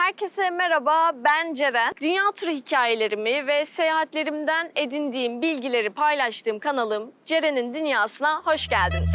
Herkese merhaba, ben Ceren. Dünya turu hikayelerimi ve seyahatlerimden edindiğim bilgileri paylaştığım kanalım Ceren'in Dünyası'na hoş geldiniz.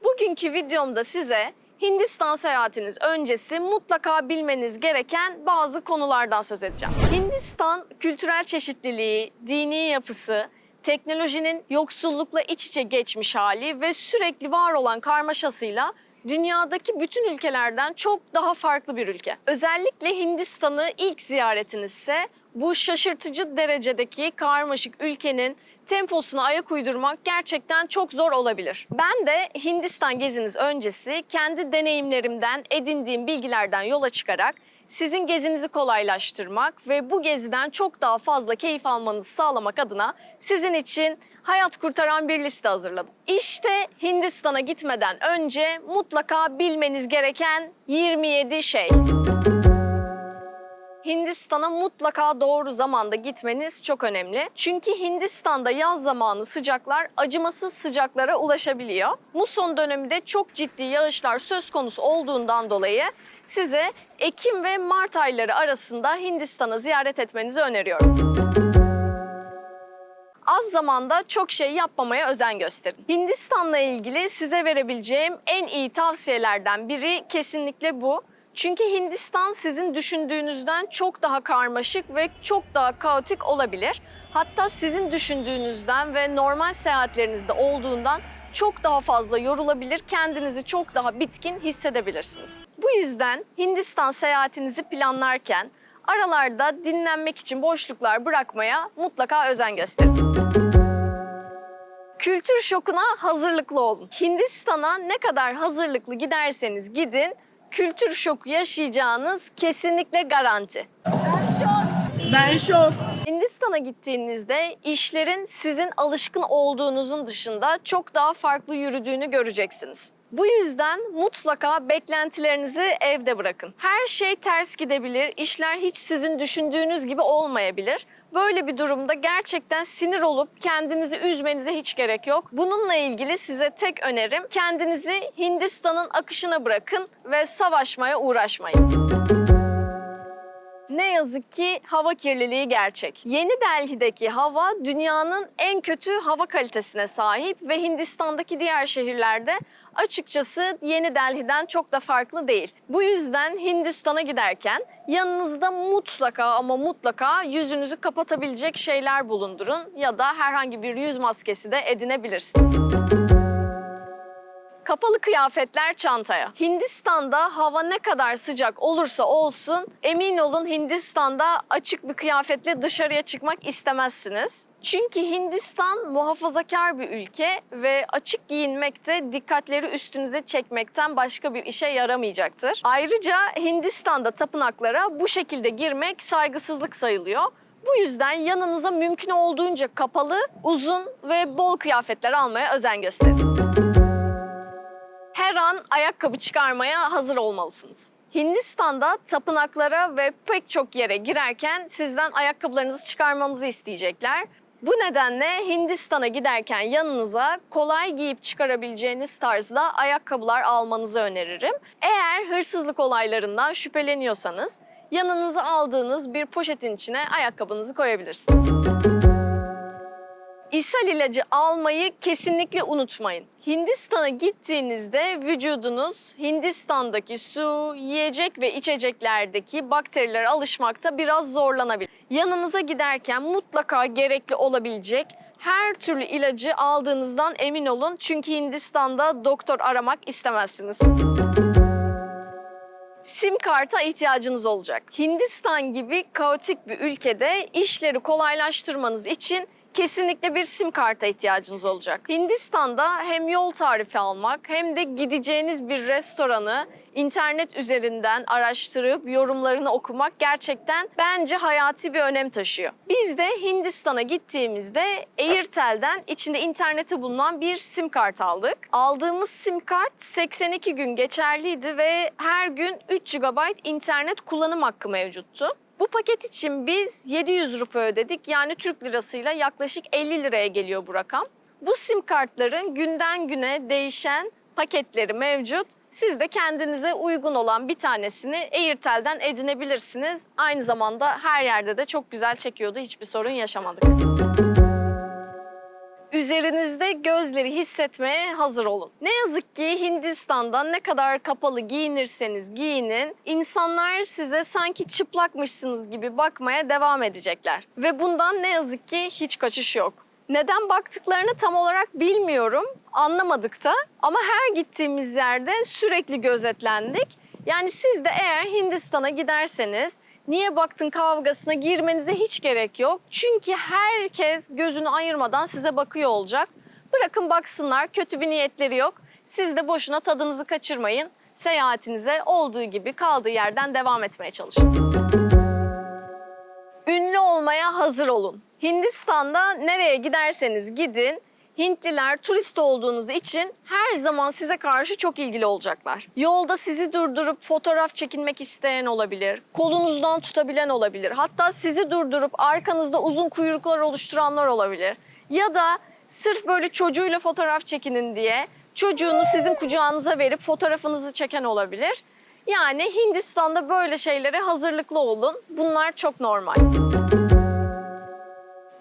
Bugünkü videomda size Hindistan seyahatiniz öncesi mutlaka bilmeniz gereken bazı konulardan söz edeceğim. Hindistan kültürel çeşitliliği, dini yapısı, teknolojinin yoksullukla iç içe geçmiş hali ve sürekli var olan karmaşasıyla dünyadaki bütün ülkelerden çok daha farklı bir ülke. Özellikle Hindistan'ı ilk ziyaretinizse bu şaşırtıcı derecedeki karmaşık ülkenin temposuna ayak uydurmak gerçekten çok zor olabilir. Ben de Hindistan geziniz öncesi kendi deneyimlerimden edindiğim bilgilerden yola çıkarak sizin gezinizi kolaylaştırmak ve bu geziden çok daha fazla keyif almanızı sağlamak adına sizin için hayat kurtaran bir liste hazırladım. İşte Hindistan'a gitmeden önce mutlaka bilmeniz gereken 27 şey. Hindistan'a mutlaka doğru zamanda gitmeniz çok önemli. Çünkü Hindistan'da yaz zamanı sıcaklar acımasız sıcaklara ulaşabiliyor. Muson döneminde çok ciddi yağışlar söz konusu olduğundan dolayı size Ekim ve Mart ayları arasında Hindistan'ı ziyaret etmenizi öneriyorum. Az zamanda çok şey yapmamaya özen gösterin. Hindistan'la ilgili size verebileceğim en iyi tavsiyelerden biri kesinlikle bu. Çünkü Hindistan sizin düşündüğünüzden çok daha karmaşık ve çok daha kaotik olabilir. Hatta sizin düşündüğünüzden ve normal seyahatlerinizde olduğundan çok daha fazla yorulabilir, kendinizi çok daha bitkin hissedebilirsiniz. Bu yüzden Hindistan seyahatinizi planlarken aralarda dinlenmek için boşluklar bırakmaya mutlaka özen gösterin. Kültür şokuna hazırlıklı olun. Hindistan'a ne kadar hazırlıklı giderseniz gidin, kültür şoku yaşayacağınız kesinlikle garanti. Ben şok. Hindistan'a gittiğinizde işlerin sizin alışkın olduğunuzun dışında çok daha farklı yürüdüğünü göreceksiniz. Bu yüzden mutlaka beklentilerinizi evde bırakın. Her şey ters gidebilir, işler hiç sizin düşündüğünüz gibi olmayabilir. Böyle bir durumda gerçekten sinir olup kendinizi üzmenize hiç gerek yok. Bununla ilgili size tek önerim kendinizi Hindistan'ın akışına bırakın ve savaşmaya uğraşmayın. Ne yazık ki hava kirliliği gerçek. Yeni Delhi'deki hava dünyanın en kötü hava kalitesine sahip ve Hindistan'daki diğer şehirlerde açıkçası Yeni Delhi'den çok da farklı değil. Bu yüzden Hindistan'a giderken yanınızda mutlaka ama mutlaka yüzünüzü kapatabilecek şeyler bulundurun ya da herhangi bir yüz maskesi de edinebilirsiniz. Kapalı kıyafetler çantaya. Hindistan'da hava ne kadar sıcak olursa olsun emin olun Hindistan'da açık bir kıyafetle dışarıya çıkmak istemezsiniz. Çünkü Hindistan muhafazakar bir ülke ve açık giyinmek de dikkatleri üstünüze çekmekten başka bir işe yaramayacaktır. Ayrıca Hindistan'da tapınaklara bu şekilde girmek saygısızlık sayılıyor. Bu yüzden yanınıza mümkün olduğunca kapalı, uzun ve bol kıyafetler almaya özen gösterin. Her an ayakkabı çıkarmaya hazır olmalısınız. Hindistan'da tapınaklara ve pek çok yere girerken sizden ayakkabılarınızı çıkarmanızı isteyecekler. Bu nedenle Hindistan'a giderken yanınıza kolay giyip çıkarabileceğiniz tarzda ayakkabılar almanızı öneririm. Eğer hırsızlık olaylarından şüpheleniyorsanız yanınıza aldığınız bir poşetin içine ayakkabınızı koyabilirsiniz. İshal ilacı almayı kesinlikle unutmayın. Hindistan'a gittiğinizde vücudunuz Hindistan'daki su, yiyecek ve içeceklerdeki bakterilere alışmakta biraz zorlanabilir. Yanınıza giderken mutlaka gerekli olabilecek her türlü ilacı aldığınızdan emin olun. Çünkü Hindistan'da doktor aramak istemezsiniz. SIM karta ihtiyacınız olacak. Hindistan gibi kaotik bir ülkede işleri kolaylaştırmanız için kesinlikle bir SIM karta ihtiyacınız olacak. Hindistan'da hem yol tarifi almak hem de gideceğiniz bir restoranı internet üzerinden araştırıp yorumlarını okumak gerçekten bence hayati bir önem taşıyor. Biz de Hindistan'a gittiğimizde Airtel'den içinde interneti bulunan bir SIM kart aldık. Aldığımız SIM kart 82 gün geçerliydi ve her gün 3 GB internet kullanım hakkı mevcuttu. Bu paket için biz 700 rupi ödedik. Yani Türk lirasıyla yaklaşık 50 liraya geliyor bu rakam. Bu sim kartların günden güne değişen paketleri mevcut. Siz de kendinize uygun olan bir tanesini Airtel'den edinebilirsiniz. Aynı zamanda her yerde de çok güzel çekiyordu. Hiçbir sorun yaşamadık. Üzerinizde gözleri hissetmeye hazır olun. Ne yazık ki Hindistan'da ne kadar kapalı giyinirseniz giyinin, insanlar size sanki çıplakmışsınız gibi bakmaya devam edecekler. Ve bundan ne yazık ki hiç kaçış yok. Neden baktıklarını tam olarak bilmiyorum, anlamadık da. Ama her gittiğimiz yerde sürekli gözetlendik. Yani siz de eğer Hindistan'a giderseniz niye baktın kavgasına girmenize hiç gerek yok. Çünkü herkes gözünü ayırmadan size bakıyor olacak. Bırakın baksınlar, kötü bir niyetleri yok. Siz de boşuna tadınızı kaçırmayın. Seyahatinize olduğu gibi kaldığı yerden devam etmeye çalışın. Ünlü olmaya hazır olun. Hindistan'da nereye giderseniz gidin, Hintliler turist olduğunuz için her zaman size karşı çok ilgili olacaklar. Yolda sizi durdurup fotoğraf çekinmek isteyen olabilir, kolunuzdan tutabilen olabilir. Hatta sizi durdurup arkanızda uzun kuyruklar oluşturanlar olabilir. Ya da sırf böyle çocuğuyla fotoğraf çekinin diye çocuğunu sizin kucağınıza verip fotoğrafınızı çeken olabilir. Yani Hindistan'da böyle şeylere hazırlıklı olun. Bunlar çok normal.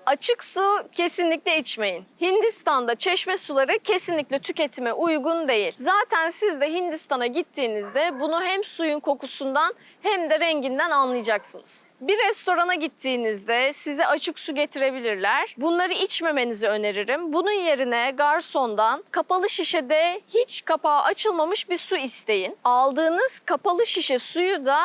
Açık su kesinlikle içmeyin. Hindistan'da çeşme suları kesinlikle tüketime uygun değil. Zaten siz de Hindistan'a gittiğinizde bunu hem suyun kokusundan hem de renginden anlayacaksınız. Bir restorana gittiğinizde size açık su getirebilirler. Bunları içmemenizi öneririm. Bunun yerine garsondan kapalı şişede hiç kapağı açılmamış bir su isteyin. Aldığınız kapalı şişe suyu da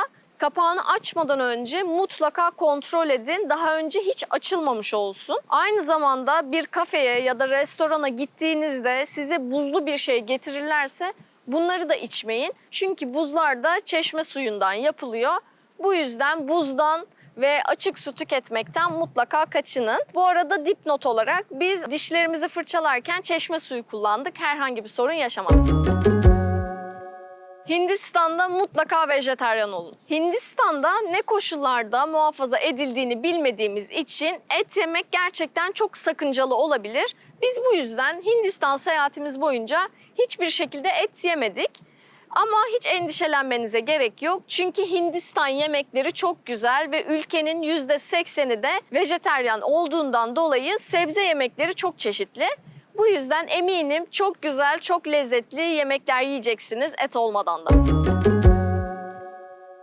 kapağını açmadan önce mutlaka kontrol edin. Daha önce hiç açılmamış olsun. Aynı zamanda bir kafeye ya da restorana gittiğinizde size buzlu bir şey getirirlerse bunları da içmeyin. Çünkü buzlar da çeşme suyundan yapılıyor. Bu yüzden buzdan ve açık su tüketmekten mutlaka kaçının. Bu arada dipnot olarak biz dişlerimizi fırçalarken çeşme suyu kullandık. Herhangi bir sorun yaşamadık. Hindistan'da mutlaka vejetaryen olun. Hindistan'da ne koşullarda muhafaza edildiğini bilmediğimiz için et yemek gerçekten çok sakıncalı olabilir. Biz bu yüzden Hindistan seyahatimiz boyunca hiçbir şekilde et yemedik. Ama hiç endişelenmenize gerek yok. Çünkü Hindistan yemekleri çok güzel ve ülkenin %80'i de vejetaryen olduğundan dolayı sebze yemekleri çok çeşitli. Bu yüzden eminim çok güzel, çok lezzetli yemekler yiyeceksiniz et olmadan da.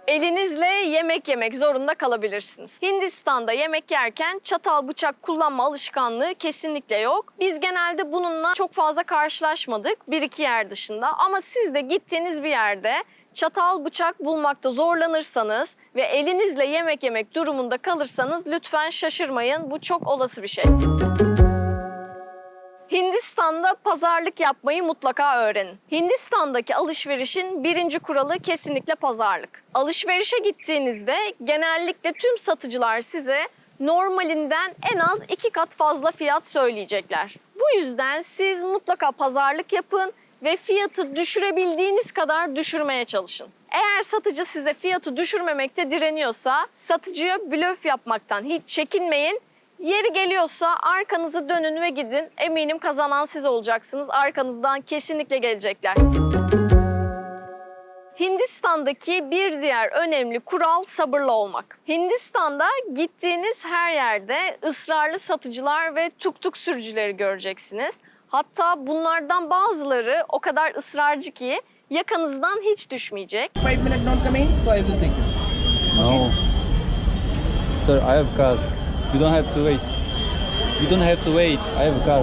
Elinizle yemek yemek zorunda kalabilirsiniz. Hindistan'da yemek yerken çatal bıçak kullanma alışkanlığı kesinlikle yok. Biz genelde bununla çok fazla karşılaşmadık bir iki yer dışında. Ama siz de gittiğiniz bir yerde çatal bıçak bulmakta zorlanırsanız ve elinizle yemek yemek durumunda kalırsanız lütfen şaşırmayın. Bu çok olası bir şey. Hindistan'da pazarlık yapmayı mutlaka öğrenin. Hindistan'daki alışverişin birinci kuralı kesinlikle pazarlık. Alışverişe gittiğinizde genellikle tüm satıcılar size normalinden en az 2 kat fazla fiyat söyleyecekler. Bu yüzden siz mutlaka pazarlık yapın ve fiyatı düşürebildiğiniz kadar düşürmeye çalışın. Eğer satıcı size fiyatı düşürmemekte direniyorsa satıcıya blöf yapmaktan hiç çekinmeyin. Yeri geliyorsa arkanızı dönün ve gidin. Eminim kazanan siz olacaksınız. Arkanızdan kesinlikle gelecekler. Hindistan'daki bir diğer önemli kural sabırlı olmak. Hindistan'da gittiğiniz her yerde ısrarlı satıcılar ve tuk tuk sürücüleri göreceksiniz. Hatta bunlardan bazıları o kadar ısrarcı ki yakanızdan hiç düşmeyecek. 5 minutes not coming, so I will take you. No. Sir, I have car. You don't have to wait. You don't have to wait. I have a car.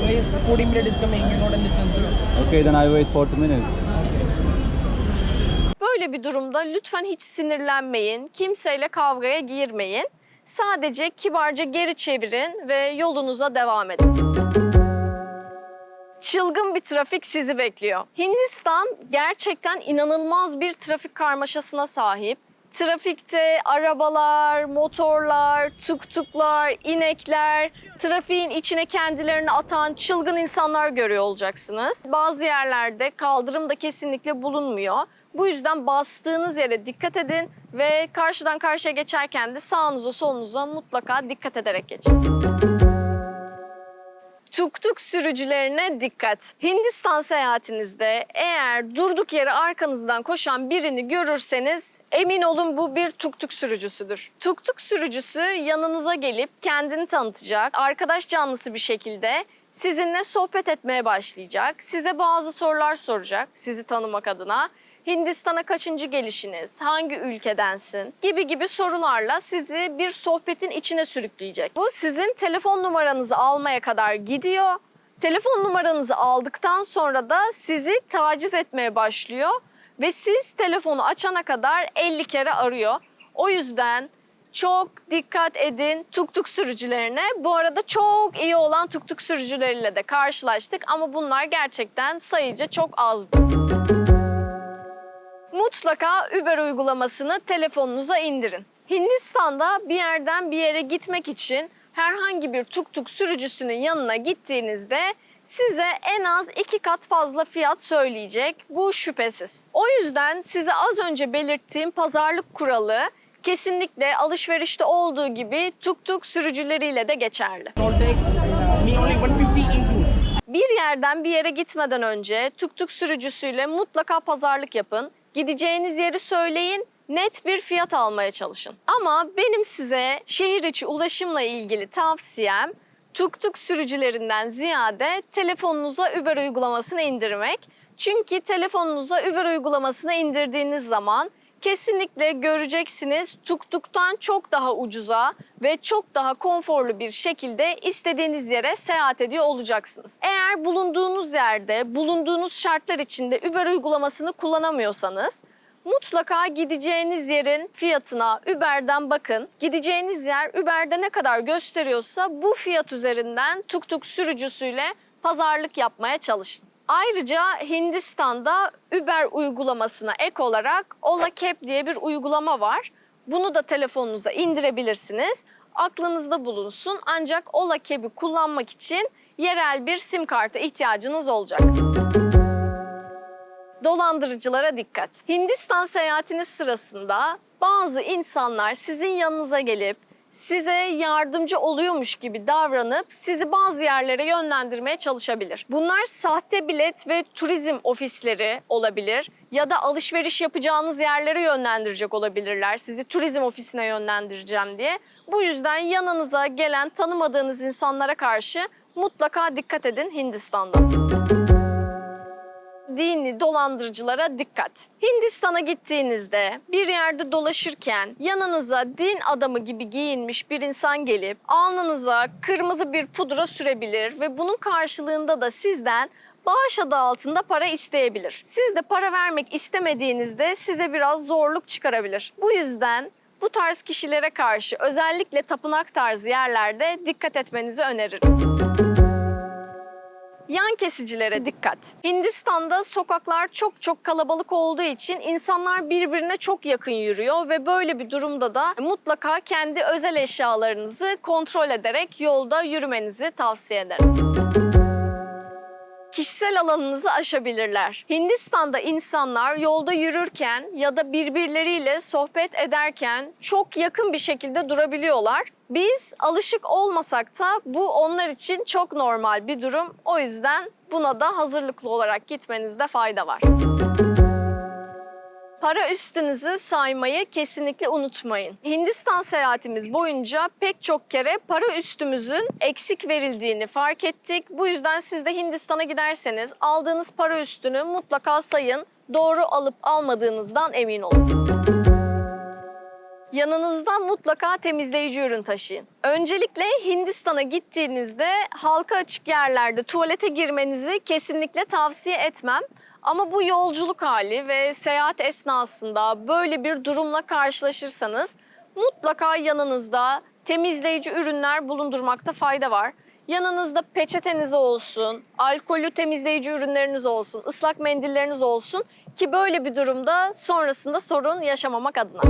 Guys, 40 minutes is coming, you not understand, sir. Okay, then I wait 40 minutes. Böyle bir durumda lütfen hiç sinirlenmeyin, kimseyle kavgaya girmeyin. Sadece kibarca geri çevirin ve yolunuza devam edin. Çılgın bir trafik sizi bekliyor. Hindistan gerçekten inanılmaz bir trafik karmaşasına sahip. Trafikte arabalar, motorlar, tuk-tuklar, inekler, trafiğin içine kendilerini atan çılgın insanlar görüyor olacaksınız. Bazı yerlerde kaldırım da kesinlikle bulunmuyor. Bu yüzden bastığınız yere dikkat edin ve karşıdan karşıya geçerken de sağınıza solunuza mutlaka dikkat ederek geçin. Tuk-tuk sürücülerine dikkat. Hindistan seyahatinizde eğer durduk yere arkanızdan koşan birini görürseniz emin olun bu bir tuk-tuk sürücüsüdür. Tuk-tuk sürücüsü yanınıza gelip kendini tanıtacak, arkadaş canlısı bir şekilde sizinle sohbet etmeye başlayacak. Size bazı sorular soracak sizi tanımak adına. Hindistan'a kaçıncı gelişiniz, hangi ülkedensin gibi sorularla sizi bir sohbetin içine sürükleyecek. Bu sizin telefon numaranızı almaya kadar gidiyor. Telefon numaranızı aldıktan sonra da sizi taciz etmeye başlıyor ve siz telefonu açana kadar 50 kere arıyor. O yüzden çok dikkat edin tuk-tuk sürücülerine. Bu arada çok iyi olan tuk-tuk sürücüleriyle de karşılaştık ama bunlar gerçekten sayıca çok azdı. Mutlaka Uber uygulamasını telefonunuza indirin. Hindistan'da bir yerden bir yere gitmek için herhangi bir tuk-tuk sürücüsünün yanına gittiğinizde size en az 2 kat fazla fiyat söyleyecek. Bu şüphesiz. O yüzden size az önce belirttiğim pazarlık kuralı kesinlikle alışverişte olduğu gibi tuk-tuk sürücüleriyle de geçerli. Toll tax, me only 150 includes. Bir yerden bir yere gitmeden önce tuk-tuk sürücüsüyle mutlaka pazarlık yapın. Gideceğiniz yeri söyleyin, net bir fiyat almaya çalışın. Ama benim size şehir içi ulaşımla ilgili tavsiyem tuk-tuk sürücülerinden ziyade telefonunuza Uber uygulamasını indirmek. Çünkü telefonunuza Uber uygulamasını indirdiğiniz zaman kesinlikle göreceksiniz tuk-tuktan çok daha ucuza ve çok daha konforlu bir şekilde istediğiniz yere seyahat ediyor olacaksınız. Eğer bulunduğunuz yerde, bulunduğunuz şartlar içinde Uber uygulamasını kullanamıyorsanız mutlaka gideceğiniz yerin fiyatına Uber'den bakın. Gideceğiniz yer Uber'de ne kadar gösteriyorsa bu fiyat üzerinden tuk-tuk sürücüsüyle pazarlık yapmaya çalışın. Ayrıca Hindistan'da Uber uygulamasına ek olarak Ola Cab diye bir uygulama var. Bunu da telefonunuza indirebilirsiniz. Aklınızda bulunsun ancak Ola Cab'i kullanmak için yerel bir sim kartı ihtiyacınız olacak. Dolandırıcılara dikkat. Hindistan seyahatiniz sırasında bazı insanlar sizin yanınıza gelip size yardımcı oluyormuş gibi davranıp sizi bazı yerlere yönlendirmeye çalışabilir. Bunlar sahte bilet ve turizm ofisleri olabilir ya da alışveriş yapacağınız yerlere yönlendirecek olabilirler. Sizi turizm ofisine yönlendireceğim diye. Bu yüzden yanınıza gelen tanımadığınız insanlara karşı mutlaka dikkat edin Hindistan'da. Dini dolandırıcılara dikkat. Hindistan'a gittiğinizde bir yerde dolaşırken yanınıza din adamı gibi giyinmiş bir insan gelip alnınıza kırmızı bir pudra sürebilir ve bunun karşılığında da sizden bağış adı altında para isteyebilir. Siz de para vermek istemediğinizde size biraz zorluk çıkarabilir. Bu yüzden bu tarz kişilere karşı özellikle tapınak tarzı yerlerde dikkat etmenizi öneririm. Yan kesicilere dikkat. Hindistan'da sokaklar çok kalabalık olduğu için insanlar birbirine çok yakın yürüyor ve böyle bir durumda da mutlaka kendi özel eşyalarınızı kontrol ederek yolda yürümenizi tavsiye ederim. Kişisel alanınızı aşabilirler. Hindistan'da insanlar yolda yürürken ya da birbirleriyle sohbet ederken çok yakın bir şekilde durabiliyorlar. Biz alışık olmasak da bu onlar için çok normal bir durum. O yüzden buna da hazırlıklı olarak gitmenizde fayda var. Para üstünüzü saymayı kesinlikle unutmayın. Hindistan seyahatimiz boyunca pek çok kere para üstümüzün eksik verildiğini fark ettik. Bu yüzden siz de Hindistan'a giderseniz aldığınız para üstünü mutlaka sayın. Doğru alıp almadığınızdan emin olun. Yanınızda mutlaka temizleyici ürün taşıyın. Öncelikle Hindistan'a gittiğinizde halka açık yerlerde tuvalete girmenizi kesinlikle tavsiye etmem. Ama bu yolculuk hali ve seyahat esnasında böyle bir durumla karşılaşırsanız mutlaka yanınızda temizleyici ürünler bulundurmakta fayda var. Yanınızda peçeteniz olsun, alkollü temizleyici ürünleriniz olsun, ıslak mendilleriniz olsun ki böyle bir durumda sonrasında sorun yaşamamak adına.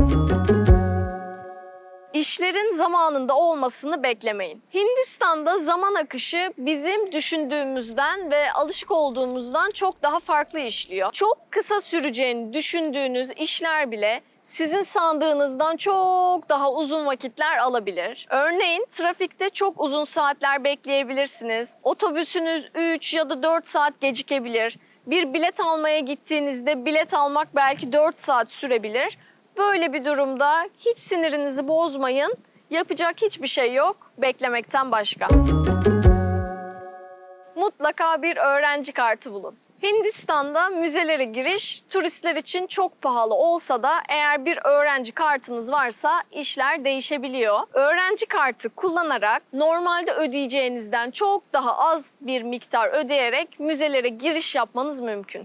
İşlerin zamanında olmasını beklemeyin. Hindistan'da zaman akışı bizim düşündüğümüzden ve alışık olduğumuzdan çok daha farklı işliyor. Çok kısa süreceğini düşündüğünüz işler bile sizin sandığınızdan çok daha uzun vakitler alabilir. Örneğin trafikte çok uzun saatler bekleyebilirsiniz. Otobüsünüz 3 ya da 4 saat gecikebilir. Bir bilet almaya gittiğinizde bilet almak belki 4 saat sürebilir. Böyle bir durumda hiç sinirinizi bozmayın. Yapacak hiçbir şey yok beklemekten başka. Mutlaka bir öğrenci kartı bulun. Hindistan'da müzelere giriş turistler için çok pahalı olsa da eğer bir öğrenci kartınız varsa işler değişebiliyor. Öğrenci kartı kullanarak normalde ödeyeceğinizden çok daha az bir miktar ödeyerek müzelere giriş yapmanız mümkün.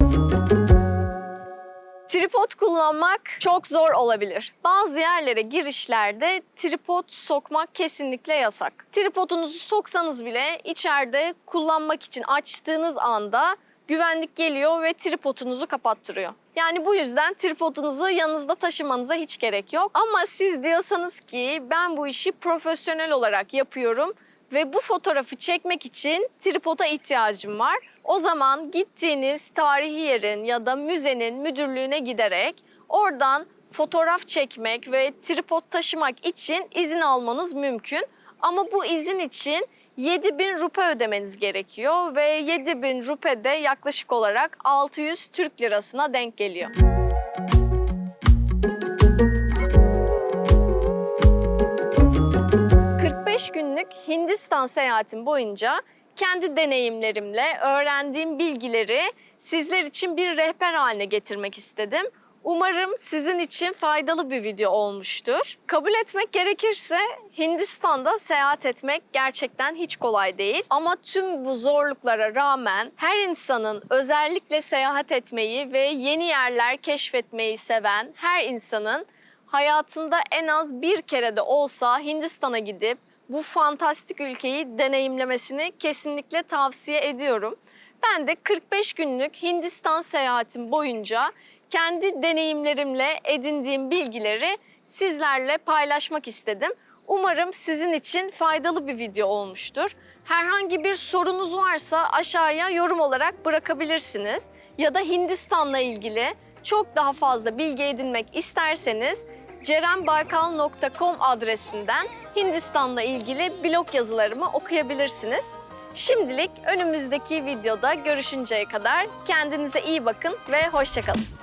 Tripod kullanmak çok zor olabilir. Bazı yerlere girişlerde tripod sokmak kesinlikle yasak. Tripodunuzu soksanız bile içeride kullanmak için açtığınız anda güvenlik geliyor ve tripodunuzu kapattırıyor. Yani bu yüzden tripodunuzu yanınızda taşımanıza hiç gerek yok. Ama siz diyorsanız ki ben bu işi profesyonel olarak yapıyorum ve bu fotoğrafı çekmek için tripoda ihtiyacım var. O zaman gittiğiniz tarihi yerin ya da müzenin müdürlüğüne giderek oradan fotoğraf çekmek ve tripod taşımak için izin almanız mümkün. Ama bu izin için 7.000 rupi ödemeniz gerekiyor ve 7.000 rupi de yaklaşık olarak 600 Türk lirasına denk geliyor. Günlük Hindistan seyahatim boyunca kendi deneyimlerimle öğrendiğim bilgileri sizler için bir rehber haline getirmek istedim. Umarım sizin için faydalı bir video olmuştur. Kabul etmek gerekirse Hindistan'da seyahat etmek gerçekten hiç kolay değil. Ama tüm bu zorluklara rağmen her insanın özellikle seyahat etmeyi ve yeni yerler keşfetmeyi seven her insanın hayatında en az bir kere de olsa Hindistan'a gidip bu fantastik ülkeyi deneyimlemesini kesinlikle tavsiye ediyorum. Ben de 45 günlük Hindistan seyahatim boyunca kendi deneyimlerimle edindiğim bilgileri sizlerle paylaşmak istedim. Umarım sizin için faydalı bir video olmuştur. Herhangi bir sorunuz varsa aşağıya yorum olarak bırakabilirsiniz. Ya da Hindistan'la ilgili çok daha fazla bilgi edinmek isterseniz cerenbaykal.com adresinden Hindistan'la ilgili blog yazılarımı okuyabilirsiniz. Şimdilik önümüzdeki videoda görüşünceye kadar kendinize iyi bakın ve hoşça kalın.